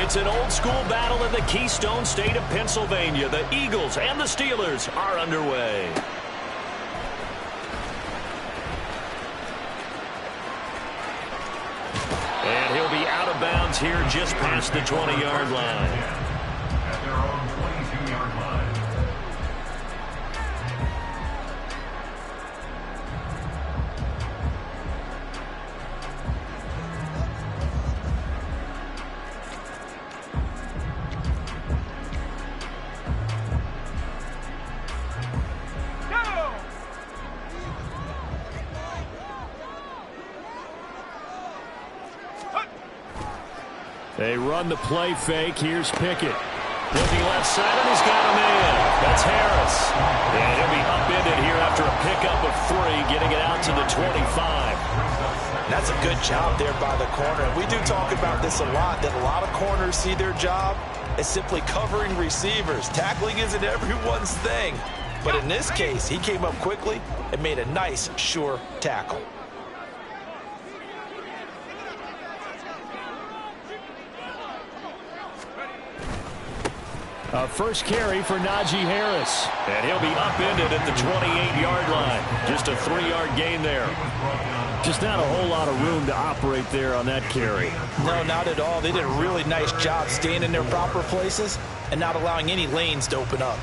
It's an old-school battle in the Keystone State of Pennsylvania. The Eagles and the Steelers are underway. And he'll be out of bounds here just past the 20-yard line. At their own 22-yard line. They run the play fake. Here's Pickett. Looking left side, and he's got a man. That's Harris. And he'll be upended here after a pickup of 3, getting it out to the 25. That's a good job there by the corner. And we do talk about this a lot, that a lot of corners see their job as simply covering receivers. Tackling isn't everyone's thing. But in this case, he came up quickly and made a nice, sure tackle. First carry for Najee Harris. And he'll be upended at the 28-yard line. Just a 3-yard gain there. Just not a whole lot of room to operate there on that carry. No, not at all. They did a really nice job staying in their proper places and not allowing any lanes to open up.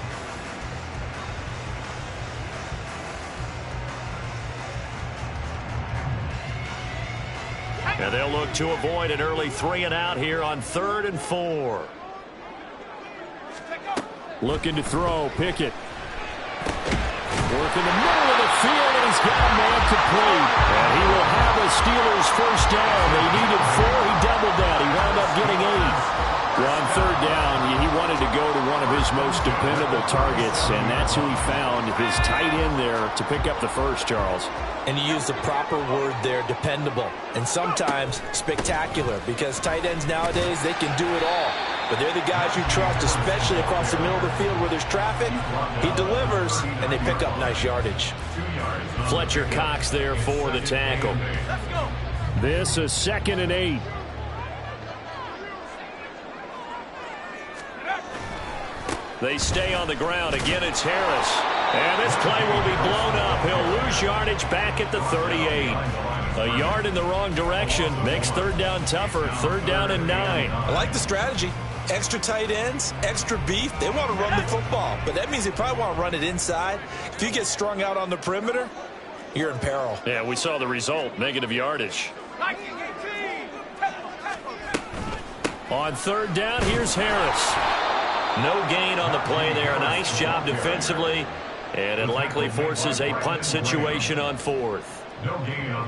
And they'll look to avoid an early 3-and-out here on 3rd and 4. Looking to throw, Pickett. Working the middle of the field, and he's got a man complete. And he will have a Steelers first down. They needed 4. He doubled that. He wound up getting 8. Well, on 3rd down, he wanted to go to one of his most dependable targets, and that's who he found, his tight end there, to pick up the first, Charles. And you use the proper word there, dependable. And sometimes spectacular, because tight ends nowadays, they can do it all. But they're the guys you trust, especially across the middle of the field where there's traffic. He delivers, and they pick up nice yardage. Fletcher Cox there for the tackle. This is 2nd and 8. They stay on the ground. Again, it's Harris. And this play will be blown up. He'll lose yardage back at the 38. A yard in the wrong direction makes 3rd down tougher. 3rd down and 9. I like the strategy. Extra tight ends, extra beef. They want to run the football, but that means they probably want to run it inside. If you get strung out on the perimeter, you're in peril. Yeah, we saw the result. Negative yardage. On 3rd down, here's Harris. No gain on the play there. Nice job defensively. And it likely forces a punt situation on 4th.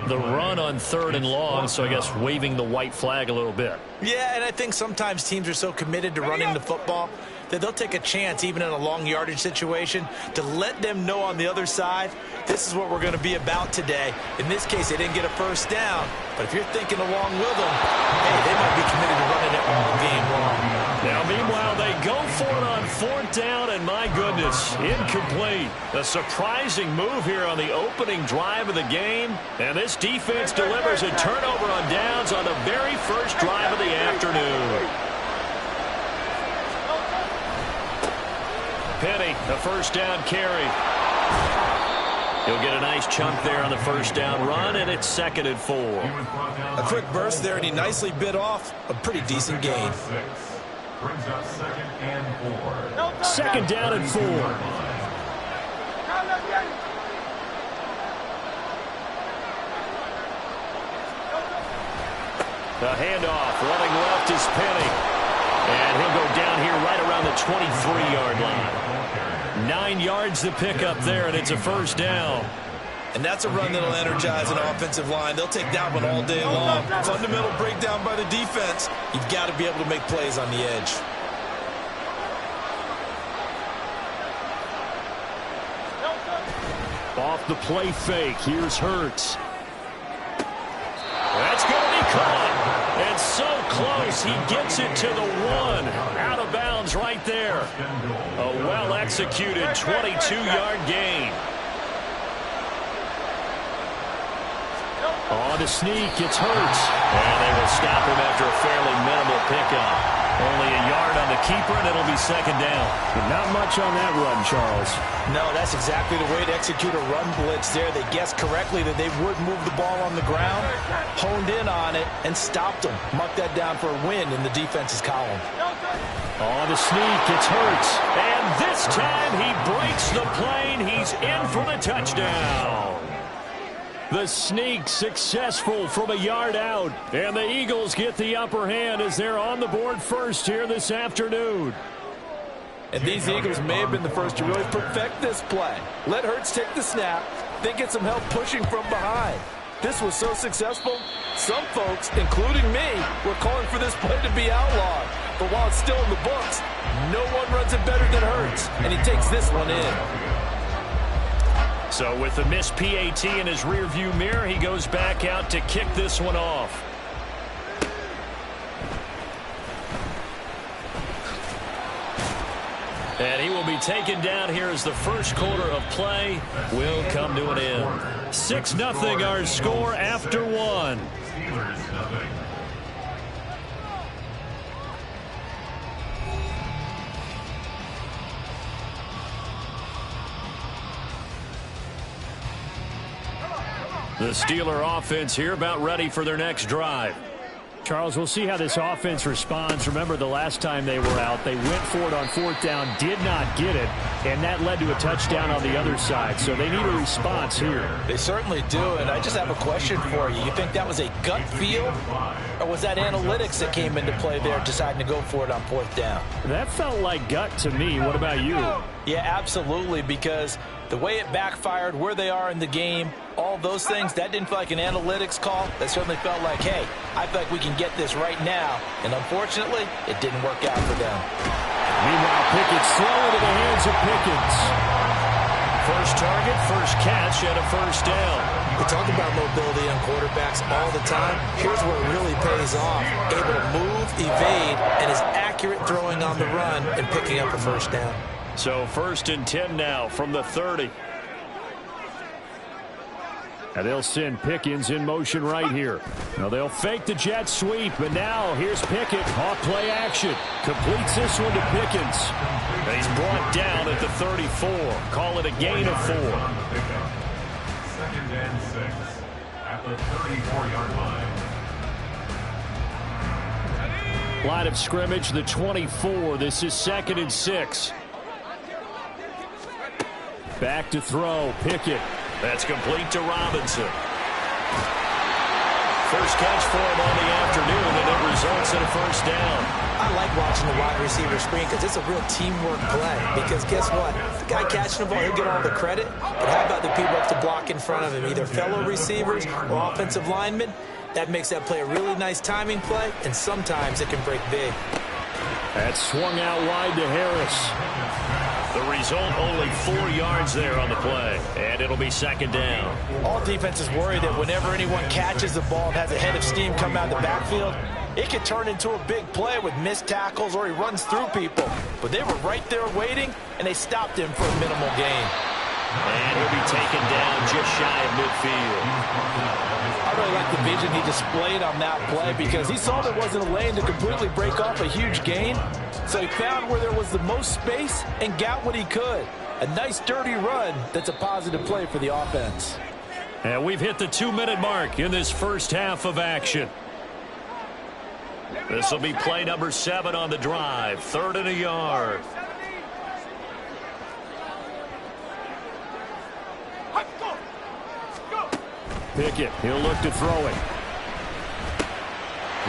The run on 3rd and long, so I guess waving the white flag a little bit. Yeah, and I think sometimes teams are so committed to running the football that they'll take a chance, even in a long yardage situation, to let them know on the other side, this is what we're going to be about today. In this case, they didn't get a first down, but if you're thinking along with them, hey, they might be committed to running it all game long. Now, meanwhile, they go for it on 4th down, and my goodness, incomplete. A surprising move here on the opening drive of the game, and this defense delivers a turnover on downs on the very first drive of the afternoon. Penny, the first down carry. He'll get a nice chunk there on the first down run, and it's 2nd and 4. A quick burst there, and he nicely bit off a pretty decent gain. Brings up 2nd and 4. 2nd down and 4. The handoff, running left is Penny. And he'll go down here right around the 23-yard line. 9 yards to pick up there, and it's a first down. And that's a run that'll energize an offensive line. They'll take that one all day long. Fundamental breakdown by the defense. You've got to be able to make plays on the edge. Off the play fake, here's Hurts. That's going to be caught. And so close, he gets it to the 1. Out of bounds right there. A well-executed 22-yard gain. On the sneak, it's Hurts. And they will stop him after a fairly minimal pickup. Only a yard on the keeper, and it'll be second down. But not much on that run, Charles. No, that's exactly the way to execute a run blitz there. They guessed correctly that they would move the ball on the ground, honed in on it, and stopped them. Mark that down for a win in the defense's column. On the sneak, it's Hurts. And this time he breaks the plane. He's in for the touchdown. The sneak successful from a yard out. And the Eagles get the upper hand as they're on the board first here this afternoon. And these Eagles may have been the first to really perfect this play. Let Hurts take the snap, then get some help pushing from behind. This was so successful, some folks, including me, were calling for this play to be outlawed. But while it's still in the books, no one runs it better than Hurts, and he takes this one in. So with the missed PAT in his rearview mirror, he goes back out to kick this one off. And he will be taken down here as the first quarter of play will come to an end. 6-0 our score after one. Steelers nothing. The Steeler offense here about ready for their next drive. Charles, we'll see how this offense responds. Remember the last time they were out, they went for it on fourth down, did not get it, and that led to a touchdown on the other side. So they need a response here. They certainly do, and I just have a question for you. You think that was a gut feel, or was that analytics that came into play there deciding to go for it on fourth down? That felt like gut to me. What about you? Yeah, absolutely, because the way it backfired, where they are in the game, all those things, that didn't feel like an analytics call. That certainly felt like, hey, I feel like we can get this right now. And unfortunately, it didn't work out for them. Meanwhile, Pickett's throwing to the hands of Pickens. First target, first catch, and a first down. We talk about mobility on quarterbacks all the time. Here's where it really pays off. Able to move, evade, and is accurate throwing on the run and picking up a first down. So 1st and 10 now from the 30. And they'll send Pickens in motion right here. Now they'll fake the jet sweep, but now here's Pickett. Off play action. Completes this one to Pickens. And he's brought down at the 34. Call it a gain of 4. 2nd and 6 at the 34-yard line. Line of scrimmage, the 24. This is 2nd and 6. Back to throw. Pickett. That's complete to Robinson. First catch for him on the afternoon, and it results in a first down. I like watching the wide receiver screen because it's a real teamwork play. Because guess what? The guy catching the ball, he'll get all the credit. But how about the people up to block in front of him, either fellow receivers or offensive linemen? That makes that play a really nice timing play, and sometimes it can break big. That's swung out wide to Harris. The result, only 4 yards there on the play, and it'll be 2nd down. All defenses worry that whenever anyone catches the ball and has a head of steam come out of the backfield, it can turn into a big play with missed tackles or he runs through people. But they were right there waiting, and they stopped him for a minimal gain. And he'll be taken down just shy of midfield. I really like the vision he displayed on that play because he saw there wasn't a lane to completely break off a huge gain. So he found where there was the most space and got what he could. A nice dirty run that's a positive play for the offense. And we've hit the 2-minute mark in this first half of action. This will be play number 7 on the drive. 3rd and a yard. Pickett, he'll look to throw it.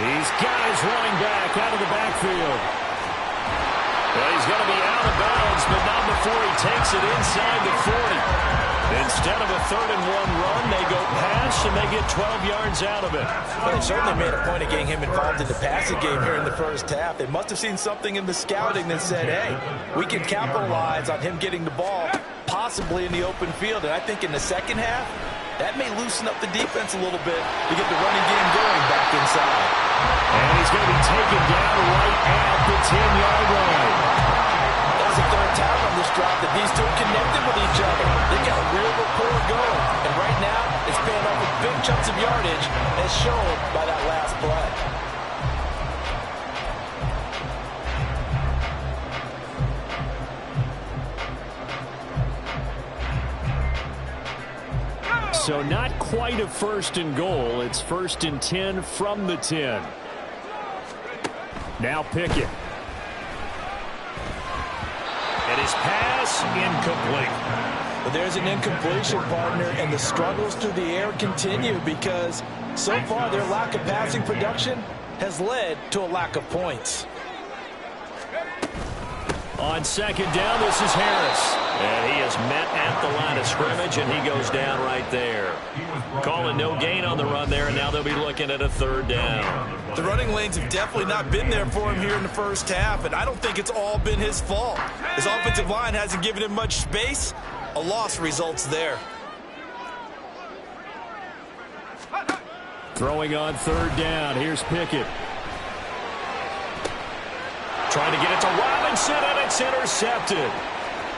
He's got his running back out of the backfield. Well, he's going to be out of bounds, but not before he takes it inside the 40. Instead of a 3rd and 1 run, they go pass, and they get 12 yards out of it. Well, they certainly made a point of getting him involved in the passing game here in the first half. They must have seen something in the scouting that said, hey, we can capitalize on him getting the ball, possibly in the open field. And I think in the second half, that may loosen up the defense a little bit to get the running game going back inside. And he's going to be taken down right at the 10-yard line. That's the 3rd time on this drive that these two are connected with each other. They got a real rapport going. And right now, it's paying off with big chunks of yardage as shown by that last play. So not quite a 1st and goal. It's 1st and 10 from the 10. Now Pickett. And his pass incomplete. But there's an incompletion, partner, and the struggles through the air continue because so far their lack of passing production has led to a lack of points. On 2nd down, this is Harris. And he is met at the line of scrimmage, and he goes down right there. Calling no gain on the run there, and now they'll be looking at a 3rd down. The running lanes have definitely not been there for him here in the first half, and I don't think it's all been his fault. His offensive line hasn't given him much space. A loss results there. Throwing on 3rd down. Here's Pickett. Trying to get it to Robinson, and it's intercepted.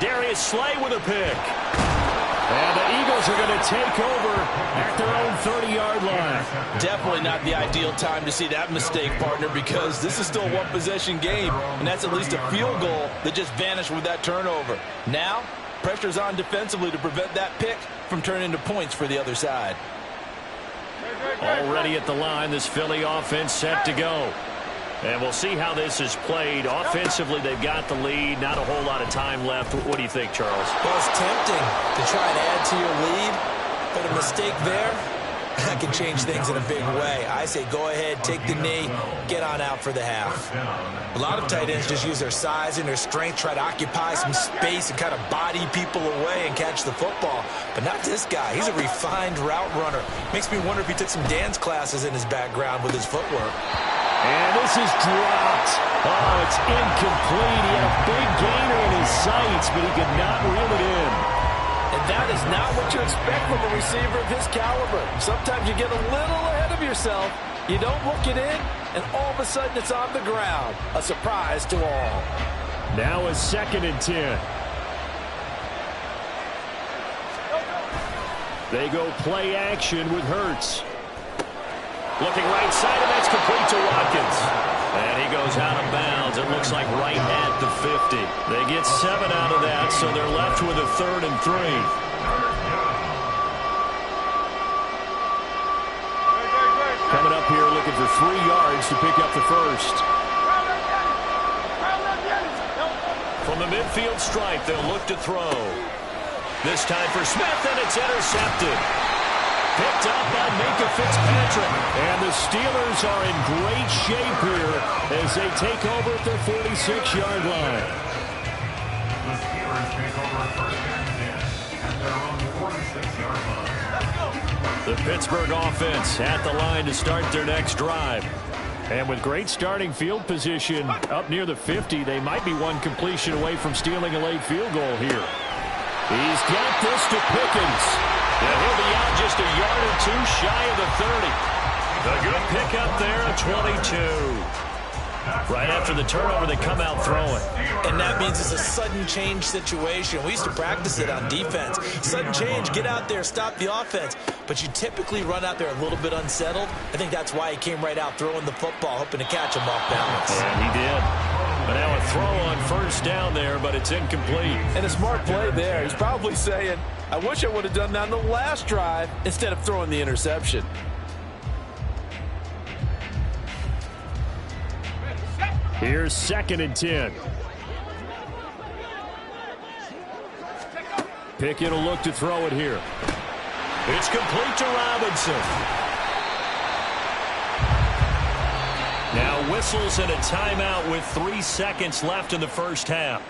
Darius Slay with a pick. And the Eagles are going to take over at their own 30-yard line. Definitely not the ideal time to see that mistake, partner, because this is still a one-possession game, and that's at least a field goal that just vanished with that turnover. Now, pressure's on defensively to prevent that pick from turning into points for the other side. Already at the line, this Philly offense set to go. And we'll see how this is played. Offensively, they've got the lead. Not a whole lot of time left. What do you think, Charles? Well, it's tempting to try and add to your lead, but a mistake there, that can change things in a big way. I say go ahead, take the knee, get on out for the half. A lot of tight ends just use their size and their strength, try to occupy some space and kind of body people away and catch the football. But not this guy. He's a refined route runner. Makes me wonder if he took some dance classes in his background with his footwork. And this is dropped. Oh, it's incomplete. He had a big gainer in his sights, but he could not reel it in. And that is not what you expect from a receiver of his caliber. Sometimes you get a little ahead of yourself. You don't look it in, and all of a sudden it's on the ground. A surprise to all. Now a 2nd and 10. They go play action with Hurts. Looking right side, and that's complete to Watkins. And he goes out of bounds. It looks like right at the 50. They get 7 out of that, so they're left with a 3rd and 3. Coming up here looking for 3 yards to pick up the 1st. From the midfield stripe, they'll look to throw. This time for Smith, and it's intercepted. Picked up by Minkah Fitzpatrick. And the Steelers are in great shape here as they take over at their 46-yard line. The Steelers take over 1st and 10 at their own 46-yard line. The Pittsburgh offense at the line to start their next drive. And with great starting field position up near the 50, they might be one completion away from stealing a late field goal here. He's got this to Pickens. And he'll be out just a yard or 2 shy of the 30. A good pickup there, a 22. Right after the turnover, they come out throwing. And that means it's a sudden change situation. We used to practice it on defense. Sudden change, get out there, stop the offense. But you typically run out there a little bit unsettled. I think that's why he came right out throwing the football, hoping to catch him off balance. And he did. But now a throw on 1st down there, but it's incomplete. And a smart play there. He's probably saying, I wish I would have done that on the last drive instead of throwing the interception. Here's 2nd and 10. Pickett will look to throw it here. It's complete to Robinson. Now whistles and a timeout with 3 seconds left in the first half.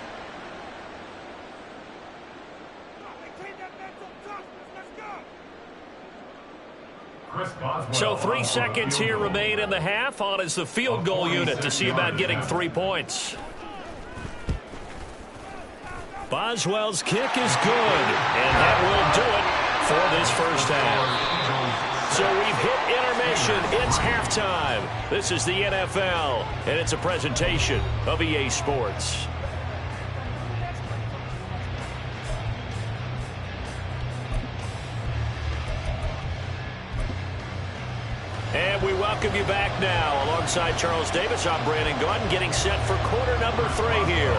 So 3 seconds here remain in the half. On is the field goal unit to see about getting 3 points. Boswell's kick is good, and that will do it for this first half. So we've hit intermission. It's halftime. This is the NFL, and it's a presentation of EA Sports. And we welcome you back now. Alongside Charles Davis, I'm Brandon Gaudin, getting set for quarter number 3 here.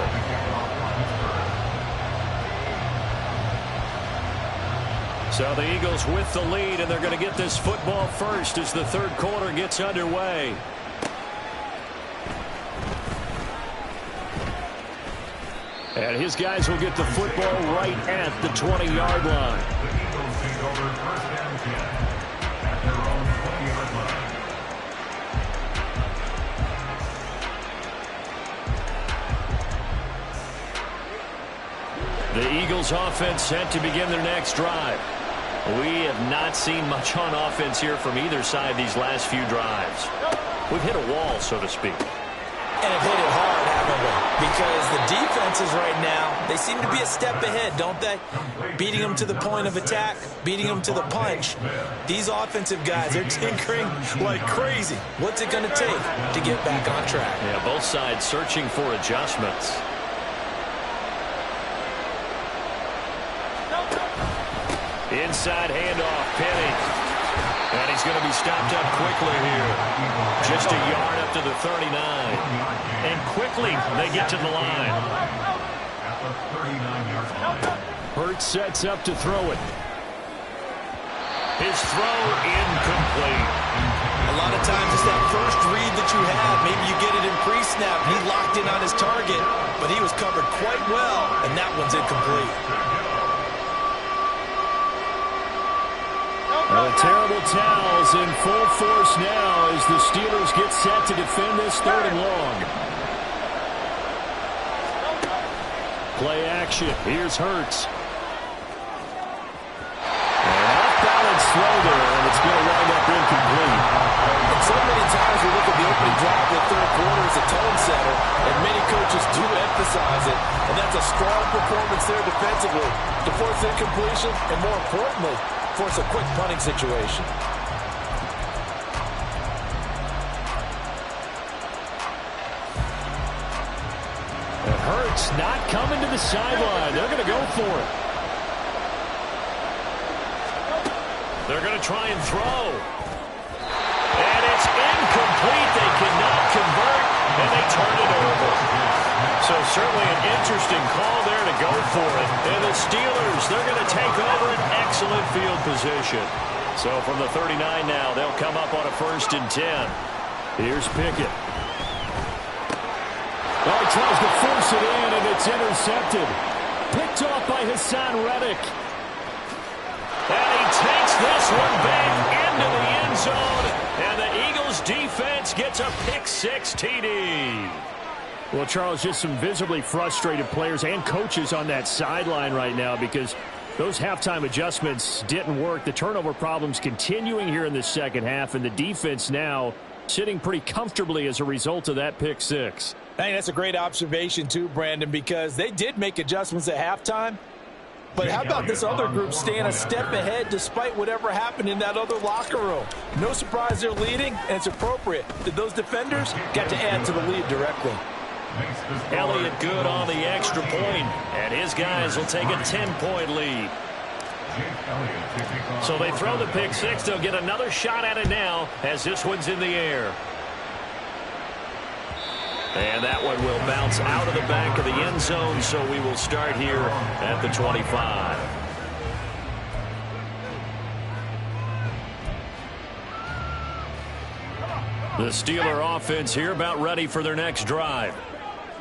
So the Eagles with the lead, and they're going to get this football first as the third quarter gets underway. And his guys will get the football right at the 20-yard line. The Eagles take over first and 10 at their own 20-yard line. The Eagles offense set to begin their next drive. We have not seen much on offense here from either side these last few drives. We've hit a wall, so to speak. And have hit it hard, haven't we? Because the defenses right now, they seem to be a step ahead, don't they? Beating them to the point of attack, beating them to the punch. These offensive guys, they're tinkering like crazy. What's it going to take to get back on track? Yeah, both sides searching for adjustments. Inside handoff, Penny. And he's going to be stopped up quickly here. Just a yard up to the 39. And quickly they get to the line. At the 39-yard line. Hurts sets up to throw it. His throw incomplete. A lot of times it's that first read that you have. Maybe you get it in pre-snap. He locked in on his target, but he was covered quite well, and that one's incomplete. The terrible towels in full force now as the Steelers get set to defend this third and long. Play action. Here's Hurts. An off-balance throw there, and it's going to wind up incomplete. And so many times we look at the opening drive of the third quarter as a tone setter, and many coaches do emphasize it, and that's a strong performance there defensively to force incompletion, and more importantly, force a quick punting situation. And Hurts not coming to the sideline. They're going to go for it. They're going to try and throw. And it's incomplete. They cannot convert, and they turn it over. So certainly an interesting call there to go for it. And the Steelers, they're going to take over an excellent field position. So from the 39 now, they'll come up on a 1st and 10. Here's Pickett. Oh, he tries to force it in, and it's intercepted. Picked off by Hassan Reddick. And he takes this one back into the end zone. And the Eagles defense gets a pick-6 TD. Well, Charles, just some visibly frustrated players and coaches on that sideline right now because those halftime adjustments didn't work. The turnover problems continuing here in the second half, and the defense now sitting pretty comfortably as a result of that pick-6. I think that's a great observation too, Brandon, because they did make adjustments at halftime. But how about this other group staying a step ahead despite whatever happened in that other locker room? No surprise they're leading, and it's appropriate that those defenders got to add to the lead directly. Elliott good on the extra point, and his guys will take a 10-point lead. So they throw the pick-6. They'll get another shot at it now as this one's in the air. And that one will bounce out of the back of the end zone, so we will start here at the 25. The Steeler offense here about ready for their next drive.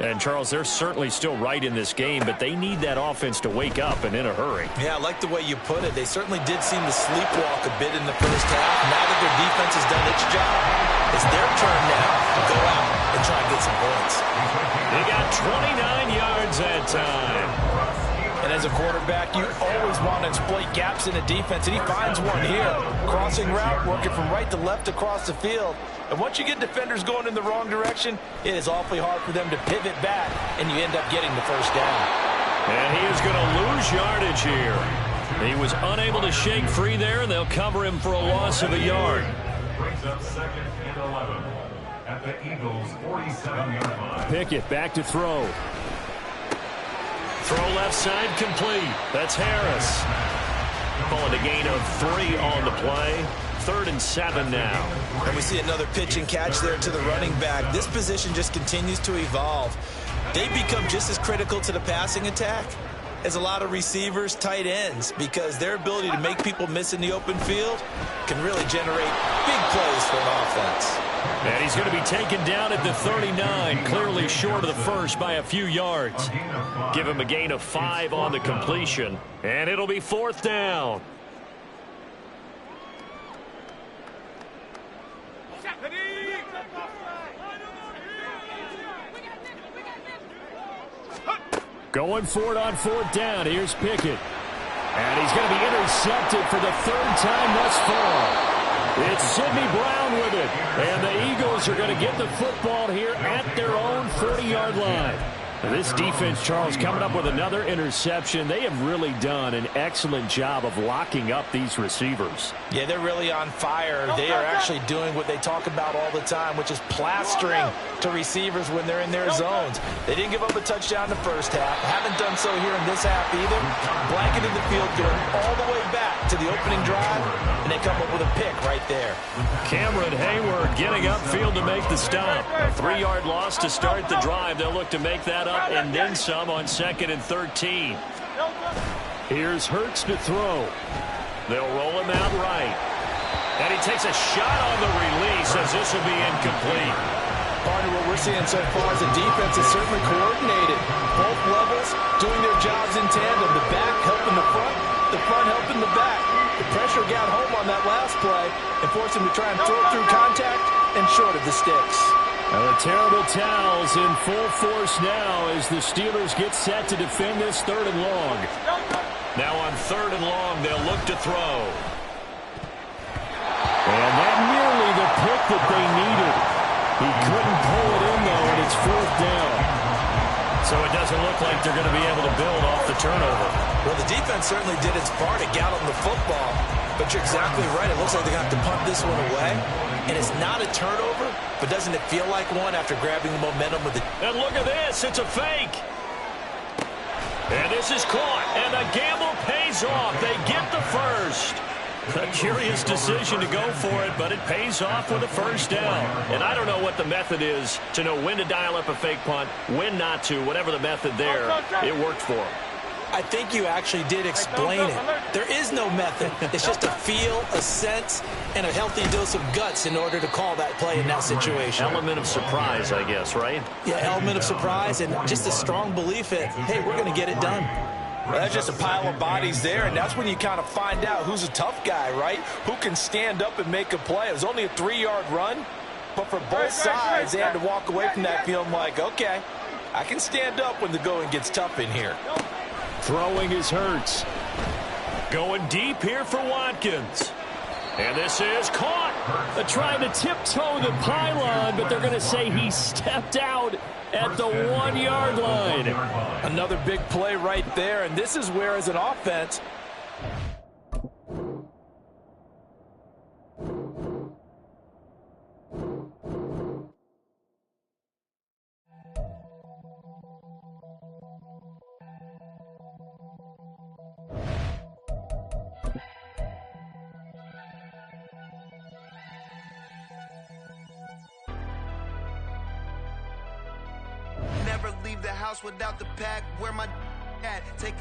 And, Charles, they're certainly still right in this game, but they need that offense to wake up and in a hurry. Yeah, I like the way you put it. They certainly did seem to sleepwalk a bit in the first half. Now that their defense has done its job, it's their turn now to go out and try and get some points. They got 29 yards that time. And as a quarterback, you always want to exploit gaps in the defense, and he finds one here. Crossing route, working from right to left across the field. And once you get defenders going in the wrong direction, it is awfully hard for them to pivot back, and you end up getting the first down. And he is going to lose yardage here. He was unable to shake free there, and they'll cover him for a loss of a yard. Brings up 2nd and 11 at the Eagles' 47-yard line. Pickett back to throw. Throw left side complete. That's Harris. Calling a gain of 3 on the play. 3rd and 7 now. And we see another pitch and catch there to the running back. This position just continues to evolve. They become just as critical to the passing attack is a lot of receivers, tight ends, because their ability to make people miss in the open field can really generate big plays for an offense. And he's going to be taken down at the 39, clearly short of the first by a few yards. Give him a gain of 5 on the completion, and it'll be 4th down. Going for it on 4th down. Here's Pickett. And he's going to be intercepted for the 3rd time thus far. It's Sidney Brown with it. And the Eagles are going to get the football here at their own 40-yard line. And this defense, Charles, coming up with another interception. They have really done an excellent job of locking up these receivers. Yeah, they're really on fire. They are actually doing what they talk about all the time, which is plastering to receivers when they're in their zones. They didn't give up a touchdown in the first half. Haven't done so here in this half either. Blanketed the field, going all the way back to the opening drive, and they come up with a pick right there. Cameron Hayward getting upfield to make the stop. A 3-yard loss to start the drive. They'll look to make that up and then some on 2nd and 13. Here's Hurts to throw. They'll roll him out right. And he takes a shot on the release as this will be incomplete. Partner, what we're seeing so far is the defense is certainly coordinated. Both levels doing their jobs in tandem. The back helping the front helping the back. The pressure got home on that last play and forced him to try and throw it through contact and short of the sticks. Now the terrible towels in full force now as the Steelers get set to defend this 3rd and long. Now on 3rd and long, they'll look to throw. And that nearly the pick that they needed. He couldn't pull it in, though, and it's 4th down. So it doesn't look like they're going to be able to build off the turnover. Well, the defense certainly did its part to get on the football, but you're exactly right. It looks like they're going to have to punt this one away, and it's not a turnover, but doesn't it feel like one after grabbing the momentum with the... And look at this. It's a fake. And this is caught, and the gamble pays off. They get the first. A curious decision to go for it, but it pays off with a 1st down. And I don't know what the method is to know when to dial up a fake punt, when not to, whatever the method there, it worked for him. I think you actually did explain it. There is no method. It's just a feel, a sense, and a healthy dose of guts in order to call that play in that situation. Element of surprise, I guess, right? Yeah, element of surprise and just a strong belief that, hey, we're going to get it done. Well, that's just a pile of bodies there, and that's when you kind of find out who's a tough guy, right? Who can stand up and make a play. It was only a 3-yard run, but for both sides, they had to walk away from that feeling like, okay, I can stand up when the going gets tough in here. Throwing is Hurts. Going deep here for Watkins. And this is caught. They're trying to tiptoe the pylon, but they're going to say he stepped out at the 1-yard line. Another big play right there, and this is where, as an offense, Never leave the house without the pack. Where my at? Take it.